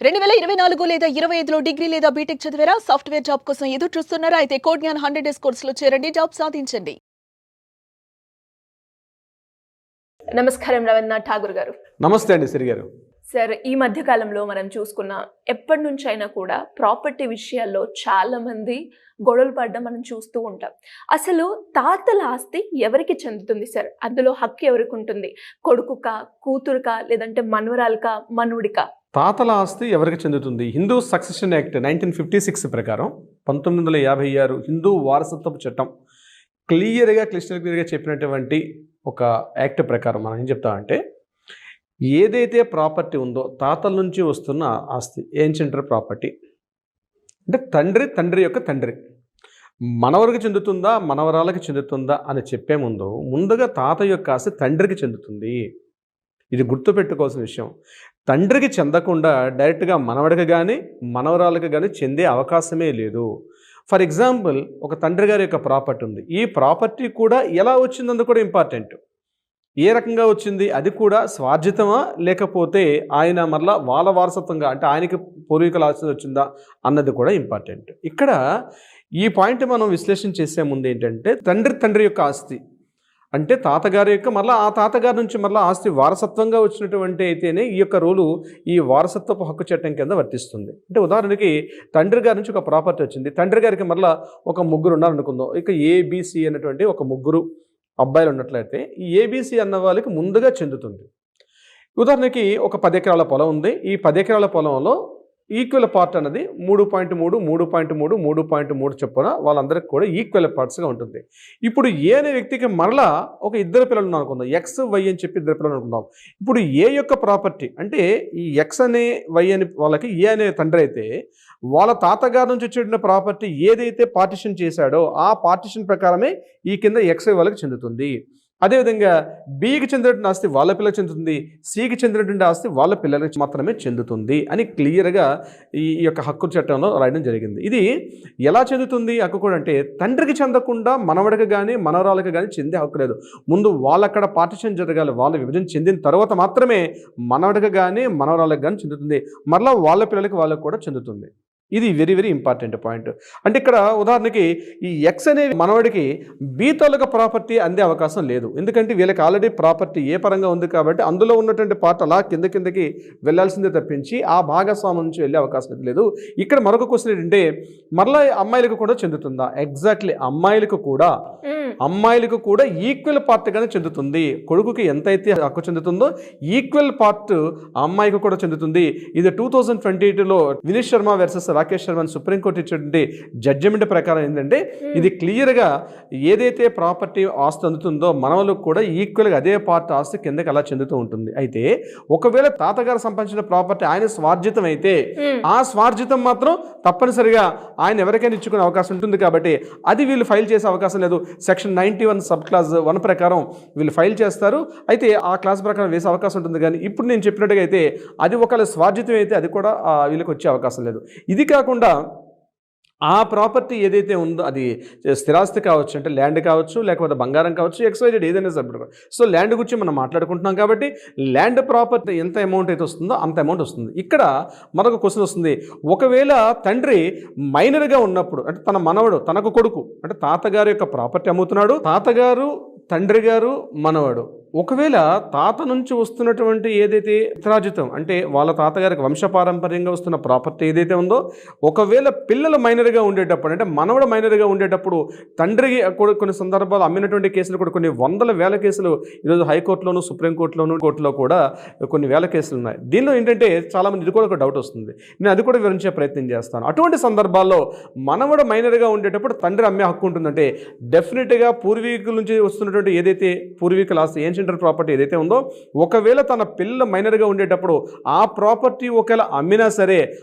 2024 లేదా 25లో డిగ్రీ లేదా బీటెక్ చదివారా? సాఫ్ట్‌వేర్ జాబ్ కోసం ఎదురు చూస్తున్నారా? అయితే కోడ్ జ్ఞాన్ 100 డేస్ కోర్సులో చేరండి, జాబ్ సాధించండి. నమస్కారం రవీంద్రనాథ్ ఠాగూర్ గారు. నమస్తే అండి సిరి గారు. సార్, ఈ మధ్య కాలంలో మనం చూసుకున్న ఎప్పటి నుంచైనా కూడా ప్రాపర్టీ విషయాల్లో చాలా మంది గొడవలు పడడం మనం చూస్తూ ఉంటాం. అసలు తాతల ఆస్తి ఎవరికి చెందుతుంది సార్? అందులో హక్కు ఎవరికి ఉంటుంది? కొడుకుకా, కూతురుకా, లేదంటే మనవరాలుకా, మనవుడికా? తాతల ఆస్తి ఎవరికి చెందుతుంది? హిందూ సక్సెషన్ యాక్ట్ 1956 ప్రకారం 1956 హిందూ వారసత్వపు చట్టం క్లిస్టర్ క్లియర్గా చెప్పినటువంటి ఒక యాక్ట్ ప్రకారం మనం ఏం చెప్తామంటే, ఏదైతే ప్రాపర్టీ ఉందో తాతల నుంచి వస్తున్న ఆస్తి ఏన్షియంట్ ప్రాపర్టీ అంటే తండ్రి యొక్క తండ్రి మనవరికి చెందుతుందా మనవరాలకి చెందుతుందా అని చెప్పే ముందుగా తాత యొక్క ఆస్తి తండ్రికి చెందుతుంది. ఇది గుర్తుపెట్టుకోవాల్సిన విషయం. తండ్రికి చెందకుండా డైరెక్ట్గా మనవడికి కానీ మనవరాలకు కానీ చెందే అవకాశమే లేదు. ఫర్ ఎగ్జాంపుల్, ఒక తండ్రి గారి యొక్క ప్రాపర్టీ ఉంది. ఈ ప్రాపర్టీ కూడా ఎలా వచ్చిందని కూడా ఇంపార్టెంట్. ఏ రకంగా వచ్చింది, అది కూడా స్వార్జితమా లేకపోతే ఆయన మరలా వాళ్ళ వారసత్వంగా అంటే ఆయనకి పూర్వీకుల ఆస్తి వచ్చిందా అన్నది కూడా ఇంపార్టెంట్. ఇక్కడ ఈ పాయింట్ మనం విశ్లేషణ చేసే ముందు ఏంటంటే, తండ్రి యొక్క ఆస్తి అంటే తాతగారి యొక్క మరలా ఆ తాతగారి నుంచి మరలా ఆస్తి వారసత్వంగా వచ్చినటువంటి అయితేనే ఈ యొక్క రూలు ఈ వారసత్వపు హక్కు చట్టం కింద వర్తిస్తుంది. అంటే ఉదాహరణకి తండ్రి గారి నుంచి ఒక ప్రాపర్టీ వచ్చింది. తండ్రి గారికి మరలా ఒక ముగ్గురు ఉన్నారనుకుందాం. ఇక ఏబిసి అనేటువంటి ఒక ముగ్గురు అబ్బాయిలు ఉన్నట్లయితే ఈ ఏబిసి అన్న వాళ్ళకి ముందుగా చెందుతుంది. ఉదాహరణకి ఒక 10 ఎకరాల పొలం ఉంది. ఈ 10 ఎకరాల పొలంలో ఈక్వల్ పార్ట్ అన్నది 3.3, 3.3, 3.3 చొప్పున వాళ్ళందరికీ కూడా ఈక్వల్ పార్ట్స్గా ఉంటుంది. ఇప్పుడు ఏ అనే వ్యక్తికి మరలా ఒక ఇద్దరు పిల్లలు ఉన్నారు అనుకుందాం. ఎక్స్ వై అని చెప్పి ఇద్దరు పిల్లలు అనుకుందాం. ఇప్పుడు ఏ యొక్క ప్రాపర్టీ అంటే ఈ ఎక్స్ అనే వై అని వాళ్ళకి ఏ అనే తండ్రి అయితే, వాళ్ళ తాతగారి నుంచి వచ్చిన ప్రాపర్టీ ఏదైతే పార్టిషన్ చేశాడో ఆ పార్టిషన్ ప్రకారమే ఈ కింద ఎక్స్ వై వాళ్ళకి చెందుతుంది. అదేవిధంగా బికి చెందినటువంటి ఆస్తి వాళ్ళ పిల్లలకు చెందుతుంది, సికి చెందినటువంటి ఆస్తి వాళ్ళ పిల్లలకు మాత్రమే చెందుతుంది అని క్లియర్గా ఈ యొక్క హక్కు చట్టంలో రాయడం జరిగింది. ఇది ఎలా చెందుతుంది హక్కు కూడా అంటే, తండ్రికి చెందకుండా మనవడికి కానీ మనవరాలకు కానీ చెందే హక్కు లేదు. ముందు వాళ్ళక్కడ పార్టిషన్ జరగాలి. వాళ్ళ విభజన చెందిన తర్వాత మాత్రమే మనవడికి కానీ మనవరాలకు కానీ చెందుతుంది. మరలా వాళ్ళ పిల్లలకి వాళ్ళకు కూడా చెందుతుంది. ఇది వెరీ వెరీ ఇంపార్టెంట్ పాయింట్. అంటే ఇక్కడ ఉదాహరణకి ఈ ఎక్స్ అనే మనవడికి బి తాలూకా ప్రాపర్టీ అందే అవకాశం లేదు. ఎందుకంటే వీళ్ళకి ఆల్రెడీ ప్రాపర్టీ ఏ పరంగా ఉంది కాబట్టి అందులో ఉన్నటువంటి పార్ట్ అలా కిందకి వెళ్ళాల్సిందే తప్పించి ఆ భాగస్వామ్యం నుంచి వెళ్ళే అవకాశం లేదు. ఇక్కడ మరొక క్వశ్చన్ ఏంటంటే, మరలా అమ్మాయిలకు కూడా చెందుతుందా? ఎగ్జాక్ట్లీ, అమ్మాయిలకు కూడా ఈక్వల్ పార్ట్గానే చెందుతుంది. కొడుకుకి ఎంతైతే హక్కు చెందుతుందో ఈక్వల్ పార్ట్ అమ్మాయికి కూడా చెందుతుంది. ఇది 2022లో వినీత్ శర్మ వర్సెస్ రాకేష్ శర్మ సుప్రీంకోర్టు ఇచ్చినటువంటి జడ్జిమెంట్ ప్రకారం ఏంటంటే, ఇది క్లియర్గా ఏదైతే ప్రాపర్టీ ఆస్తి అందుతుందో మనవలకు కూడా ఈక్వల్గా అదే పార్ట్ ఆస్తి కిందకి అలా చెందుతూ ఉంటుంది. అయితే ఒకవేళ తాతగారు సంపాదించిన ప్రాపర్టీ ఆయన స్వార్జితం అయితే ఆ స్వార్జితం మాత్రం తప్పనిసరిగా ఆయన ఎవరికైనా ఇచ్చుకునే అవకాశం ఉంటుంది. కాబట్టి అది వీళ్ళు ఫైల్ చేసే అవకాశం లేదు. సెక్షన్ 91 సబ్ క్లాస్ 1 ప్రకారం వీళ్ళు ఫైల్ చేస్తారు. అయితే ఆ క్లాస్ ప్రకారం వేసే అవకాశం ఉంటుంది. కానీ ఇప్పుడు నేను చెప్పినట్టుగా అయితే అది ఒకవేళ స్వార్జితం అయితే అది కూడా వీళ్ళకి వచ్చే అవకాశం లేదు. ఇది కాకుండా ఆ ప్రాపర్టీ ఏదైతే ఉందో అది స్థిరాస్తి కావచ్చు, అంటే ల్యాండ్ కావచ్చు, లేకపోతే బంగారం కావచ్చు, ఎక్స్వైజెడ్ ఏదైనా సబ్జెక్ట్. సో ల్యాండ్ గురించి మనం మాట్లాడుకుంటున్నాం కాబట్టి ల్యాండ్ ప్రాపర్టీ ఎంత అమౌంట్ అయితే వస్తుందో అంత అమౌంట్ వస్తుంది. ఇక్కడ మరొక క్వశ్చన్ వస్తుంది. ఒకవేళ తండ్రి మైనర్గా ఉన్నప్పుడు అంటే తన మనవడు తనకు కొడుకు అంటే తాతగారి యొక్క ప్రాపర్టీ అమ్ముతున్నాడు, తాతగారు తండ్రి గారు మనవడు, ఒకవేళ తాత నుంచి వస్తున్నటువంటి ఏదైతే పిత్రార్జితం అంటే వాళ్ళ తాతగారికి వంశపారంపర్యంగా వస్తున్న ప్రాపర్టీ ఏదైతే ఉందో, ఒకవేళ పిల్లలు మైనర్గా ఉండేటప్పుడు అంటే మనవడు మైనర్గా ఉండేటప్పుడు తండ్రికి కొన్ని సందర్భాలు అమ్మినటువంటి కేసులు కూడా కొన్ని వందల వేల కేసులు ఈరోజు హైకోర్టులోను సుప్రీంకోర్టులోను కోర్టులో కూడా కొన్ని వేల కేసులు ఉన్నాయి. దీనిలో ఏంటంటే చాలామంది ఇది కూడా ఒక డౌట్ వస్తుంది. నేను అది కూడా వివరించే ప్రయత్నం చేస్తాను. అటువంటి సందర్భాల్లో మనవడు మైనర్గా ఉండేటప్పుడు తండ్రి అమ్మే హక్కు ఉంటుందంటే డెఫినెట్గా పూర్వీకుల నుంచి వస్తున్నటువంటి ఏదైతే పూర్వీకుల ఆస్తి ఏన్షియంట్ ప్రాపర్టీ ఏదైతే ఉందో, ఒకవేళ తన పిల్లలు మైనర్గా ఉండేటప్పుడు ఆ ప్రాపర్టీ ఒకవేళ అమ్మినా సరే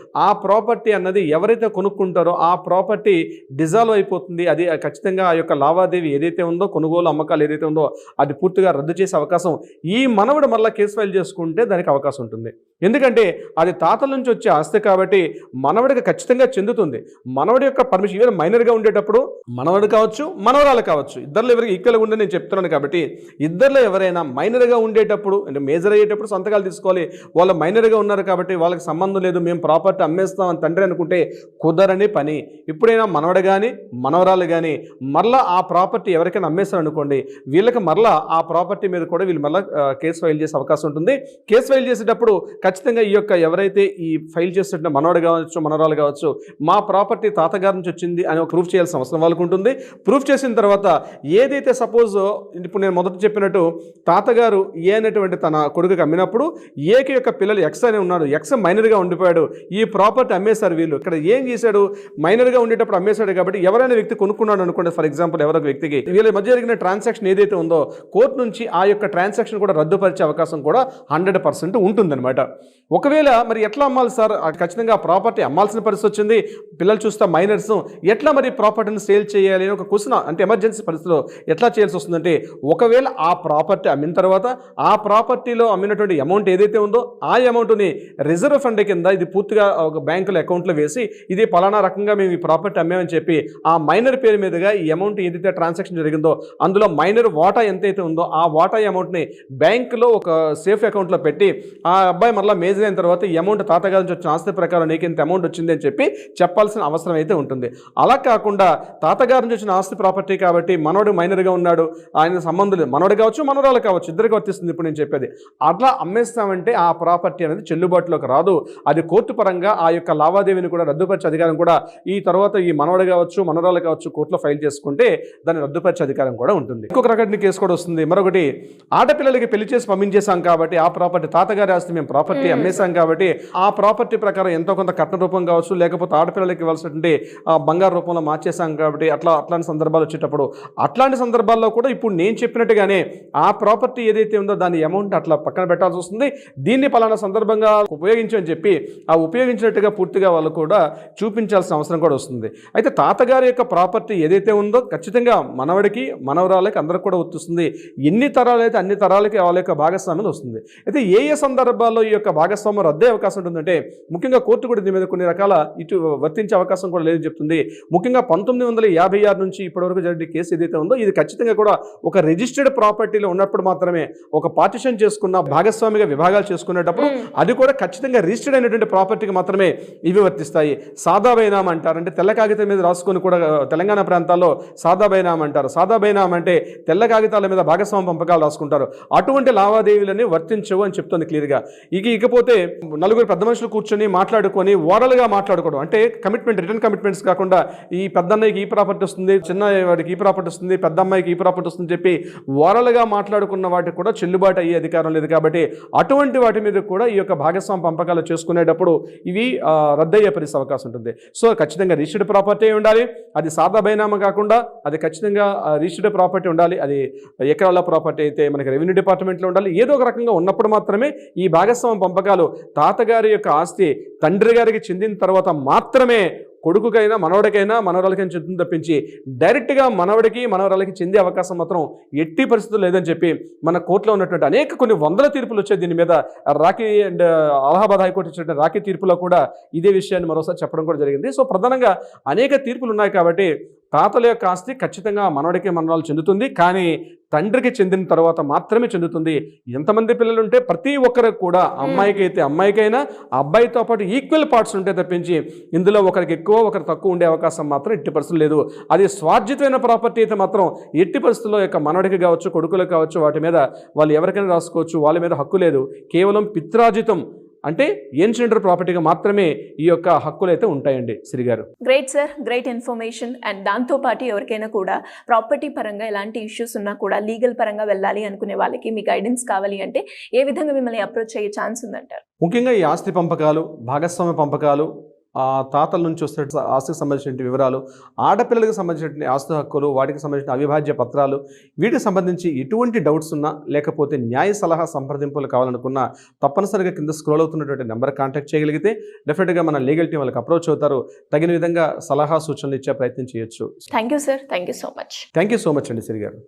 ఆ ప్రాపర్టీ అన్నది ఎవరైతే కొనుక్కుంటారో ఆ ప్రాపర్టీ డిజాల్వ్ అయిపోతుంది. అది ఖచ్చితంగా ఆ యొక్క లావాదేవీ ఏదైతే ఉందో, కొనుగోలు అమ్మకాలు ఏదైతే ఉందో అది పూర్తిగా రద్దు చేసే అవకాశం ఈ మనవడు మళ్ళీ కేసు ఫైల్ చేసుకుంటే దానికి అవకాశం ఉంటుంది. ఎందుకంటే అది తాతల నుంచి వచ్చే ఆస్తి కాబట్టి మనవడికి ఖచ్చితంగా చెందుతుంది. మనవడి యొక్క పర్మిషన్ ఈవెన్ మైనర్గా ఉండేటప్పుడు మనవడు కావచ్చు మనవరాలు కావచ్చు ఇద్దరు ఎవరికి ఈక్వల్గా ఉండే నేను చెప్తున్నాను. కాబట్టి ఇద్దరిలో ఎవరైనా ఎవరైనా మైనర్గా ఉండేటప్పుడు అంటే మేజర్ అయ్యేటప్పుడు సంతకాలు తీసుకోవాలి, వాళ్ళు మైనర్గా ఉన్నారు కాబట్టి వాళ్ళకి సంబంధం లేదు, మేము ప్రాపర్టీ అమ్మేస్తాం అని తండ్రి అనుకుంటే కుదరని పని. ఇప్పుడైనా మనవడు కానీ మనవరాలు కానీ మరలా ఆ ప్రాపర్టీ ఎవరికైనా అమ్మేస్తారు అనుకోండి, వీళ్ళకి మరలా ఆ ప్రాపర్టీ మీద కూడా వీళ్ళు మరలా కేసు ఫైల్ చేసే అవకాశం ఉంటుంది. కేసు ఫైల్ చేసేటప్పుడు ఖచ్చితంగా ఈ యొక్క ఎవరైతే ఈ ఫైల్ చేసేట మనవడు కావచ్చు మనవరాలు కావచ్చు మా ప్రాపర్టీ తాతగారి నుంచి వచ్చింది అని ఒక ప్రూఫ్ చేయాల్సిన అవసరం వాళ్ళకు ఉంటుంది. ప్రూఫ్ చేసిన తర్వాత ఏదైతే సపోజ్ ఇప్పుడు నేను మొదట చెప్పినట్టు తాతగారు ఏ అనేటువంటి తన కొడుకుకి అమ్మినప్పుడు ఏకి యొక్క పిల్లలు ఎక్స్ అనే ఉన్నాడు, ఎక్స్ మైనర్గా ఉండిపోయాడు, ఈ ప్రాపర్టీ అమ్మేశారు. వీళ్ళు ఇక్కడ ఏం చేశాడు, మైనర్గా ఉండేటప్పుడు అమ్మేశాడు కాబట్టి ఎవరైనా వ్యక్తి కొనుక్కున్నాడు అనుకోండి, ఫర్ ఎగ్జాంపుల్ ఎవరో వ్యక్తికి వీళ్ళ మధ్య జరిగిన ట్రాన్సాక్షన్ ఏదైతే ఉందో కోర్టు నుంచి ఆ యొక్క ట్రాన్సాక్షన్ కూడా రద్దుపరిచే అవకాశం కూడా 100% ఉంటుందన్నమాట. ఒకవేళ మరి ఎట్లా అమ్మాలి సార్, ఖచ్చితంగా ఆ ప్రాపర్టీ అమ్మాల్సిన పరిస్థితి వచ్చింది, పిల్లలు చూస్తే మైనర్స్, ఎట్లా మరి ప్రాపర్టీని సేల్ చేయాలి అని ఒక క్వశ్చన్, అంటే ఎమర్జెన్సీ పరిస్థితిలో ఎట్లా చేయాల్సి వస్తుందంటే ఒకవేళ ఆ ప్రాపర్టీ అమ్మిన తర్వాత ఆ ప్రాపర్టీలో అమ్మినటువంటి అమౌంట్ ఏదైతే ఉందో ఆ అమౌంట్ని రిజర్వ్ ఫండ్ కింద ఇది పూర్తిగా ఒక బ్యాంకులో అకౌంట్లో వేసి ఇది పలానా రకంగా మేము ఈ ప్రాపర్టీ అమ్మామని చెప్పి ఆ మైనర్ పేరు మీదుగా ఈ అమౌంట్ ఏదైతే ట్రాన్సాక్షన్ జరిగిందో అందులో మైనర్ వాటా ఎంతైతే ఉందో ఆ వాటా అమౌంట్ని బ్యాంకులో ఒక సేఫ్ అకౌంట్లో పెట్టి ఆ అబ్బాయి మళ్ళీ మేజర్ అయిన తర్వాత ఈ అమౌంట్ తాతగారి నుంచి వచ్చిన ఆస్తి ప్రకారం నీకు ఇంత అమౌంట్ వచ్చింది అని చెప్పి చెప్పాల్సిన అవసరం అయితే ఉంటుంది. అలా కాకుండా తాతగారి నుంచి వచ్చిన ఆస్తి ప్రాపర్టీ కాబట్టి మనోడు మైనర్గా ఉన్నాడు, ఆయన సంబంధం లేదు, మనోడు కావచ్చు మనోరాలు కావచ్చు, ఇద్దరికి వర్తిస్తుంది ఇప్పుడు నేను చెప్పేది. అట్లా అమ్మేస్తామంటే ఆ ప్రాపర్టీ అనేది చెల్లుబాటులోకి రాదు. అది కోర్టు పరంగా ఆ యొక్క లావాదేవీని కూడా రద్దుపరిచే అధికారం కూడా ఈ తర్వాత ఈ మనోడు కావచ్చు మనోరాలు కావచ్చు కోర్టులో ఫైల్ చేసుకుంటే దాన్ని రద్దుపరిచే అధికారం కూడా ఉంటుంది. ఇంకొక రకమైన కేసు కూడా వస్తుంది. మరొకటి ఆడపిల్లలకి పెళ్లి చేసి పంపించేశాం కాబట్టి ఆ ప్రాపర్టీ తాతగారి ఆస్తి మేము ప్రాపర్టీ అమ్మేశాం కాబట్టి ఆ ప్రాపర్టీ ప్రకారం ఎంతో కొంత కట్న రూపం కావచ్చు లేకపోతే ఆడపిల్లలకి ఇవ్వాల్సినటువంటి బంగారు రూపంలో మార్చేశాం కాబట్టి అట్లాంటి సందర్భాలు వచ్చేటప్పుడు అట్లాంటి సందర్భాల్లో కూడా ఇప్పుడు నేను చెప్పినట్టుగానే ఆ ప్రాపర్టీ ఏదైతే ఉందో దాని అమౌంట్ అట్లా పక్కన పెట్టాల్సి వస్తుంది. దీన్ని పలానా సందర్భంగా ఉపయోగించని చెప్పి ఆ ఉపయోగించినట్టుగా పూర్తిగా వాళ్ళు కూడా చూపించాల్సిన అవసరం కూడా వస్తుంది. అయితే తాతగారి యొక్క ప్రాపర్టీ ఏదైతే ఉందో ఖచ్చితంగా మనవడికి మనవరాలకి అందరికి కూడా వస్తుంది. ఎన్ని తరాలు అయితే అన్ని తరాలకి వాళ్ళ యొక్క భాగస్వామ్యం వస్తుంది. అయితే ఏ సందర్భాల్లో ఈ యొక్క భాగస్వామ్యం రద్దే అవకాశం ఉంటుందంటే ముఖ్యంగా కోర్టు కూడా దీని మీద కొన్ని రకాల ఇటు వర్తించే అవకాశం కూడా లేదని చెప్తుంది. ముఖ్యంగా 1956 నుంచి ఇప్పటివరకు జరిగే కేసు ఏదైతే ఉందో ఇది ఖచ్చితంగా కూడా ఒక రిజిస్టర్డ్ ప్రాపర్టీలో ఉన్నప్పుడు మాత్రమే ఒక పార్టిషన్ చేసుకున్న భాగస్వామిగా విభాగాలు చేసుకునేటప్పుడు అది కూడా ఖచ్చితంగా రిజిస్టర్డ్ అయినటువంటి ప్రాపర్టీకి మాత్రమే ఇవి వర్తిస్తాయి. సాదా బైనామా అంటారు, అంటే తెల్ల కాగితం మీద రాసుకొని కూడా తెలంగాణ ప్రాంతాల్లో సాదా బైనామా అంటారు. సాదా బైనామా అంటే తెల్ల కాగితాల మీద భాగస్వామి పంపకాలు రాసుకుంటారు. అటువంటి లావాదేవీలని వర్తించవు అని చెప్తుంది క్లియర్గా. ఇకపోతే నలుగురు పెద్ద మనుషులు కూర్చొని మాట్లాడుకొని ఓరల్గా మాట్లాడుకోవడం, అంటే కమిట్మెంట్ రిటర్న్ కమిట్మెంట్స్ కాకుండా ఈ పెద్ద అన్నయ్యకి ఈ ప్రాపర్టీ వస్తుంది, చిన్న వాడికి ఈ ప్రాపర్టీ వస్తుంది, పెద్ద అమ్మాయికి ఈ ప్రాపర్టీ వస్తుంది చెప్పి ఓరల్గా మాట్లాడుకున్న వాటికి కూడా చెల్లుబాటు అయ్యే అధికారం లేదు. కాబట్టి అటువంటి వాటి మీద కూడా ఈ యొక్క భాగస్వామి పంపకాలు చేసుకునేటప్పుడు ఇవి రద్దయ్యే పరిస్థితి అవకాశం ఉంటుంది. సో ఖచ్చితంగా రిజిస్టర్డ్ ప్రాపర్టీ ఉండాలి, అది సాదా బైనామా కాకుండా అది ఖచ్చితంగా రిజిస్టర్డ్ ప్రాపర్టీ ఉండాలి. అది ఎకరాల ప్రాపర్టీ అయితే మనకి రెవెన్యూ డిపార్ట్మెంట్లో ఉండాలి. ఏదో ఒక రకంగా ఉన్నప్పుడు మాత్రమే ఈ భాగస్వామి పంపకాలు తాతగారి యొక్క ఆస్తి తండ్రి గారికి చెందిన తర్వాత మాత్రమే కొడుకుకైనా మనవడికైనా మనవరాలకైనా చెందుతుంది తప్పించి డైరెక్ట్గా మనవడికి మనవరాలకి చెందే అవకాశం మాత్రం ఎట్టి పరిస్థితులు లేదని చెప్పి మన కోర్టులో ఉన్నటువంటి అనేక కొన్ని వందల తీర్పులు వచ్చాయి దీని మీద. రాఖీ అండ్ అలహాబాద్ హైకోర్టు ఇచ్చినటువంటి రాఖీ తీర్పులో కూడా ఇదే విషయాన్ని మరోసారి చెప్పడం కూడా జరిగింది. సో ప్రధానంగా అనేక తీర్పులు ఉన్నాయి కాబట్టి తాతల యొక్క ఆస్తి ఖచ్చితంగా మనవడికి మనవరాలు చెందుతుంది, కానీ తండ్రికి చెందిన తర్వాత మాత్రమే చెందుతుంది. ఎంతమంది పిల్లలు ఉంటే ప్రతి ఒక్కరికి కూడా అమ్మాయికి అయితే అమ్మాయికైనా అబ్బాయితో పాటు ఈక్వల్ పార్ట్స్ ఉంటే తప్పించి ఇందులో ఒకరికి ఎక్కువ ఒకరు తక్కువ ఉండే అవకాశం మాత్రం ఎట్టి పరిస్థితులు లేదు. అది స్వార్జితమైన ప్రాపర్టీ అయితే మాత్రం ఎట్టి పరిస్థితుల్లో యొక్క మనవడికి కావచ్చు కొడుకులకు కావచ్చు వాటి మీద వాళ్ళు ఎవరికైనా రాసుకోవచ్చు, వాళ్ళ మీద హక్కు లేదు. కేవలం పిత్రార్జితం అంటే ఏన్షియంట్ ప్రాపర్టీగా మాత్రమే ఈ యొక్క హక్కులు అయితే ఉంటాయండి. శ్రీగారు great sir, great information. And దాంతోపాటు ఎవరికైనా కూడా ప్రాపర్టీ పరంగా ఎలాంటి ఇష్యూస్ ఉన్నా కూడా లీగల్ పరంగా వెళ్ళాలి అనుకునే వాళ్ళకి మీ గైడెన్స్ కావాలి అంటే ఏ విధంగా మిమ్మల్ని అప్రోచ్ అయ్యే ఛాన్స్ ఉందంటారు? ముఖ్యంగా ఈ ఆస్తి పంపకాలు, భాగస్వామ్య పంపకాలు, తాతల నుంచి వస్తే ఆస్తికి సంబంధించిన వివరాలు, ఆడపిల్లలకు సంబంధించిన ఆస్తి హక్కులు, వాటికి సంబంధించిన అవిభాజ్య పత్రాలు, వీటికి సంబంధించి ఎటువంటి డౌట్స్ ఉన్నా లేకపోతే న్యాయ సలహా సంప్రదింపులు కావాలనుకున్నా తప్పనిసరిగా కింద స్క్రోల్ అవుతున్నటువంటి నెంబర్ కాంటాక్ట్ చేయగలిగితే డెఫినెట్గా మన లీగల్ టీం వాళ్ళకి అప్రోచ్ అవుతారు, తగిన విధంగా సలహా సూచనలు ఇచ్చే ప్రయత్నం చేయొచ్చు. Thank you sir, thank you so much. Thank you so much అండి శ్రీ గారు.